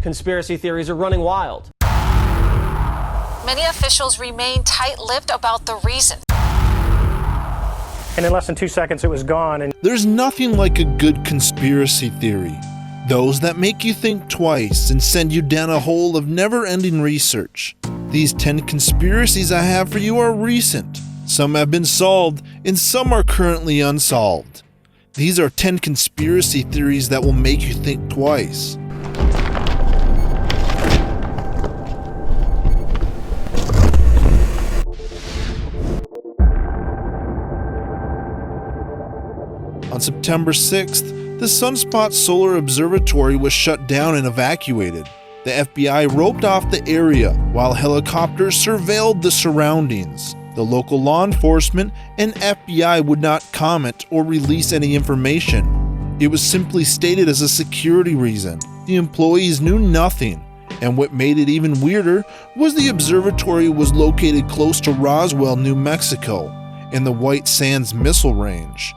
Conspiracy theories are running wild. Many officials remain tight-lipped about the reason. And in less than 2 seconds, it was gone. And there's nothing like a good conspiracy theory. Those that make you think twice and send you down a hole of never-ending research. These 10 conspiracies I have for you are recent. Some have been solved, and some are currently unsolved. These are 10 conspiracy theories that will make you think twice. On September 6th, the Sunspot Solar Observatory was shut down and evacuated. The FBI roped off the area while helicopters surveilled the surroundings. The local law enforcement and FBI would not comment or release any information. It was simply stated as a security reason. The employees knew nothing, and what made it even weirder was the observatory was located close to Roswell, New Mexico, in the White Sands Missile Range.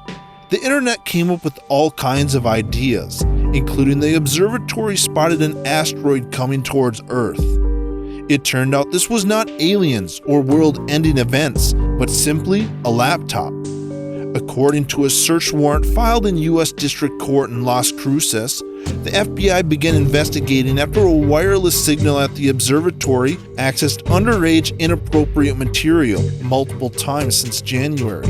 The internet came up with all kinds of ideas, including the observatory spotted an asteroid coming towards Earth. It turned out this was not aliens or world-ending events, but simply a laptop. According to a search warrant filed in U.S. District Court in Las Cruces, the FBI began investigating after a wireless signal at the observatory accessed underage inappropriate material multiple times since January.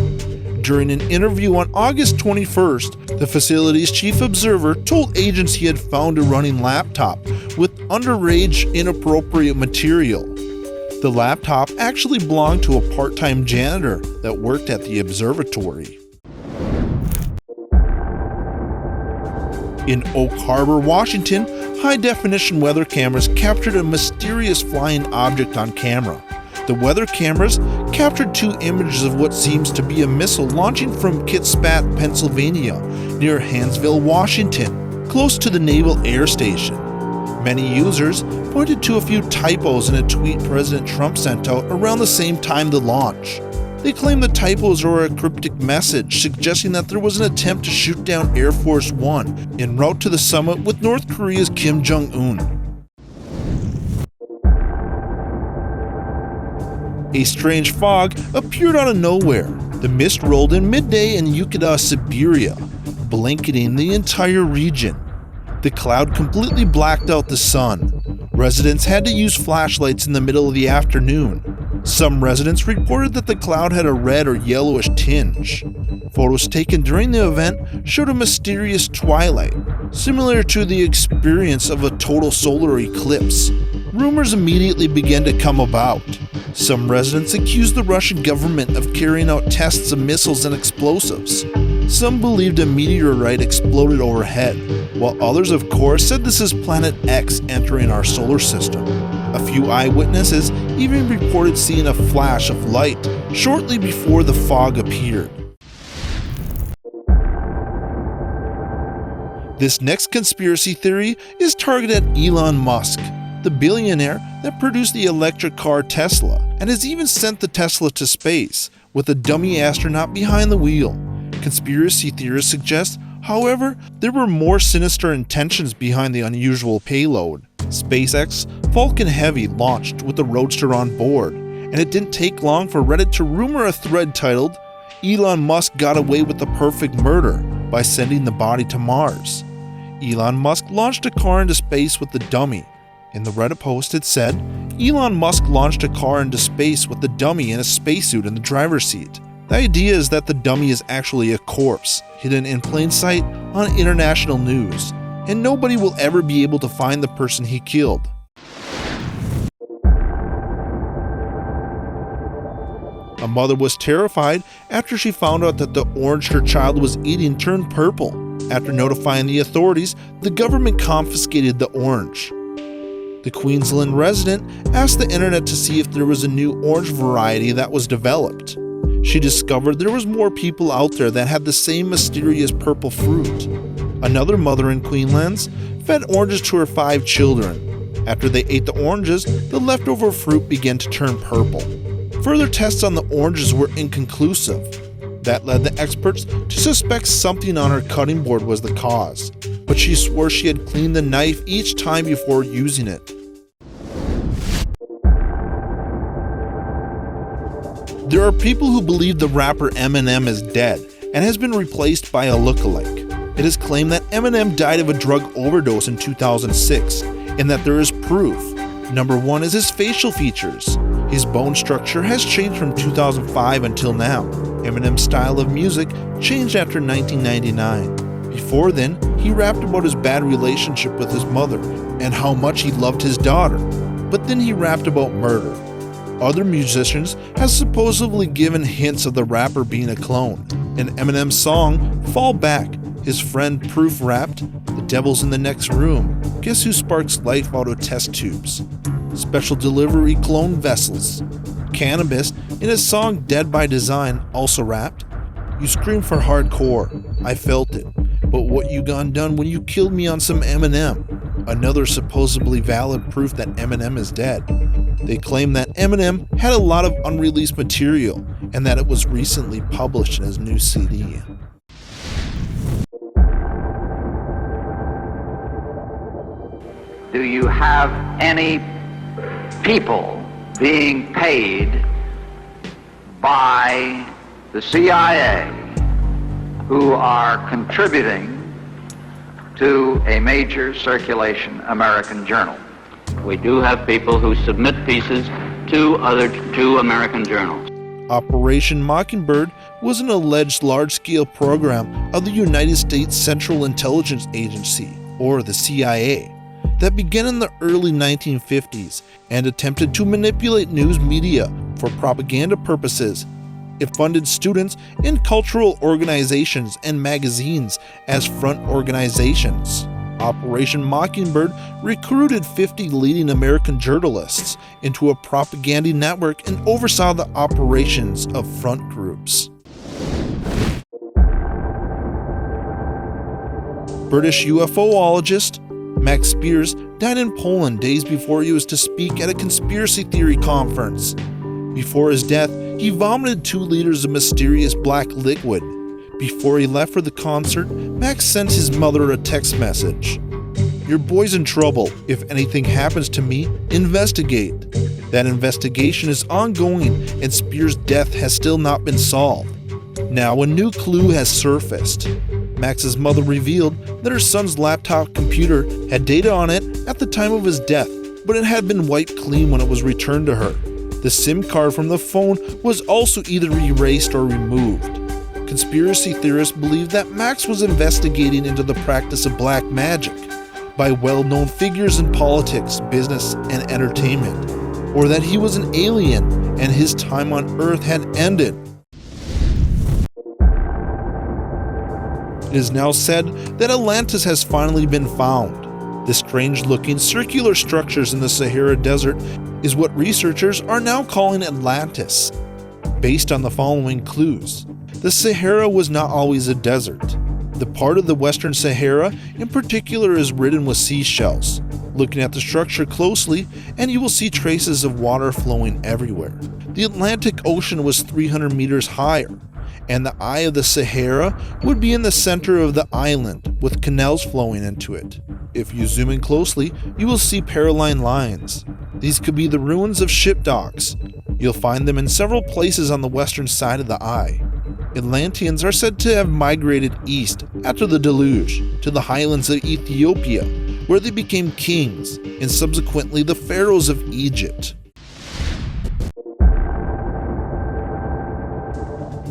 During an interview on August 21st, the facility's chief observer told agents he had found a running laptop with underage inappropriate material. The laptop actually belonged to a part-time janitor that worked at the observatory. In Oak Harbor, Washington, high-definition weather cameras captured a mysterious flying object on camera. The weather cameras captured 2 images of what seems to be a missile launching from Kitspat, Pennsylvania, near Hansville, Washington, close to the Naval Air Station. Many users pointed to a few typos in a tweet President Trump sent out around the same time the launch. They claim the typos are a cryptic message suggesting that there was an attempt to shoot down Air Force One en route to the summit with North Korea's Kim Jong-un. A strange fog appeared out of nowhere. The mist rolled in midday in Ukidah, Siberia, blanketing the entire region. The cloud completely blacked out the sun. Residents had to use flashlights in the middle of the afternoon. Some residents reported that the cloud had a red or yellowish tinge. Photos taken during the event showed a mysterious twilight, similar to the experience of a total solar eclipse. Rumors immediately began to come about. Some residents accused the Russian government of carrying out tests of missiles and explosives. Some believed a meteorite exploded overhead, while others, of course, said this is Planet X entering our solar system. A few eyewitnesses even reported seeing a flash of light shortly before the fog appeared. This next conspiracy theory is targeted at Elon Musk, the billionaire that produced the electric car Tesla and has even sent the Tesla to space with a dummy astronaut behind the wheel. Conspiracy theorists suggest, however, there were more sinister intentions behind the unusual payload. SpaceX Falcon Heavy launched with the Roadster on board, and it didn't take long for Reddit to rumor a thread titled, "Elon Musk got away with the perfect murder by sending the body to Mars." Elon Musk launched a car into space with the dummy. In the Reddit post it said, Elon Musk launched a car into space with the dummy in a spacesuit in the driver's seat. The idea is that the dummy is actually a corpse, hidden in plain sight on international news, and nobody will ever be able to find the person he killed. A mother was terrified after she found out that the orange her child was eating turned purple. After notifying the authorities, the government confiscated the orange. The Queensland resident asked the internet to see if there was a new orange variety that was developed. She discovered there was more people out there that had the same mysterious purple fruit. Another mother in Queensland fed oranges to her 5 children. After they ate the oranges, the leftover fruit began to turn purple. Further tests on the oranges were inconclusive. That led the experts to suspect something on her cutting board was the cause. but she swore she had cleaned the knife each time before using it. There are people who believe the rapper EMINEM is dead and has been replaced by a lookalike. It is claimed that EMINEM died of a drug overdose in 2006, and that there is proof. Number one is his facial features. His bone structure has changed from 2005 until now. Eminem's style of music changed after 1999. Before then, he rapped about his bad relationship with his mother and how much he loved his daughter, but then he rapped about murder. Other musicians have supposedly given hints of the rapper being a clone. In Eminem's song, Fall Back, his friend Proof rapped, "The devil's in the next room. Guess who sparks life out of test tubes? Special delivery clone vessels." Cannabis, in his song Dead by Design, also rapped, "You scream for hardcore. I felt it. But what you gone done when you killed me on some Eminem?" Another supposedly valid proof that Eminem is dead. They claim that Eminem had a lot of unreleased material and that it was recently published in his new CD. Do you have any people being paid by the CIA who are contributing to a major circulation American journal? We do have people who submit pieces to American journals. Operation Mockingbird was an alleged large-scale program of the United States Central Intelligence Agency, or the CIA, that began in the early 1950s and attempted to manipulate news media for propaganda purposes. It funded students in cultural organizations and magazines as front organizations. Operation Mockingbird recruited 50 leading American journalists into a propaganda network and oversaw the operations of front groups. British UFOlogist Max Spears died in Poland days before he was to speak at a conspiracy theory conference. Before his death, he vomited 2 liters of mysterious black liquid. Before he left for the concert, Max sent his mother a text message. "Your boy's in trouble. If anything happens to me, investigate." That investigation is ongoing and Spears' death has still not been solved. Now a new clue has surfaced. Max's mother revealed that her son's laptop computer had data on it at the time of his death, but it had been wiped clean when it was returned to her. The SIM card from the phone was also either erased or removed. Conspiracy theorists believe that Max was investigating into the practice of black magic by well-known figures in politics, business, and entertainment, or that he was an alien and his time on Earth had ended. It is now said that Atlantis has finally been found. The strange-looking circular structures in the Sahara Desert is what researchers are now calling Atlantis, based on the following clues. The Sahara was not always a desert. The part of the Western Sahara in particular is ridden with seashells. Looking at the structure closely, and you will see traces of water flowing everywhere. The Atlantic Ocean was 300 meters higher, and the eye of the Sahara would be in the center of the island, with canals flowing into it. If you zoom in closely, you will see paraline lines. These could be the ruins of ship docks. You'll find them in several places on the western side of the eye. Atlanteans are said to have migrated east after the deluge to the highlands of Ethiopia, where they became kings and subsequently the pharaohs of Egypt.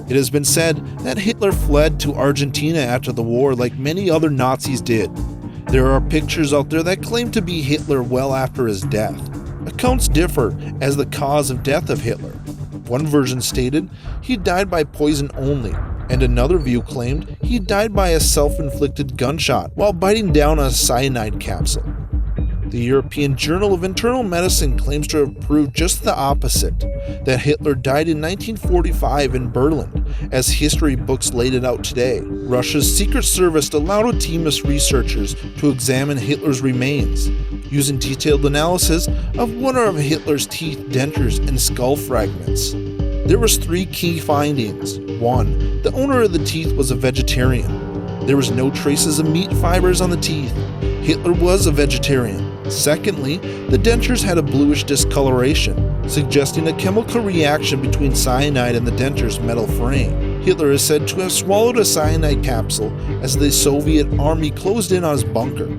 It has been said that Hitler fled to Argentina after the war like many other Nazis did. There are pictures out there that claim to be Hitler well after his death. Accounts differ as the cause of death of Hitler. One version stated he died by poison only, and another view claimed he died by a self-inflicted gunshot while biting down a cyanide capsule. The European Journal of Internal Medicine claims to have proved just the opposite, that Hitler died in 1945 in Berlin, as history books laid it out today. Russia's Secret Service allowed a team of researchers to examine Hitler's remains, using detailed analysis of one of Hitler's teeth, dentures, and skull fragments. There was 3 key findings. 1. The owner of the teeth was a vegetarian. There was no traces of meat fibers on the teeth. Hitler was a vegetarian. Secondly, the dentures had a bluish discoloration, suggesting a chemical reaction between cyanide and the dentures' metal frame. Hitler is said to have swallowed a cyanide capsule as the Soviet army closed in on his bunker.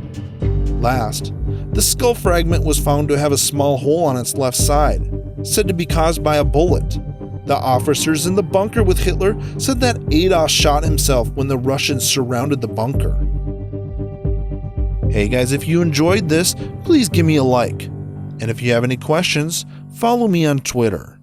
Last, the skull fragment was found to have a small hole on its left side, said to be caused by a bullet. The officers in the bunker with Hitler said that Adolf shot himself when the Russians surrounded the bunker. Hey guys, if you enjoyed this, please give me a like. And if you have any questions, follow me on Twitter.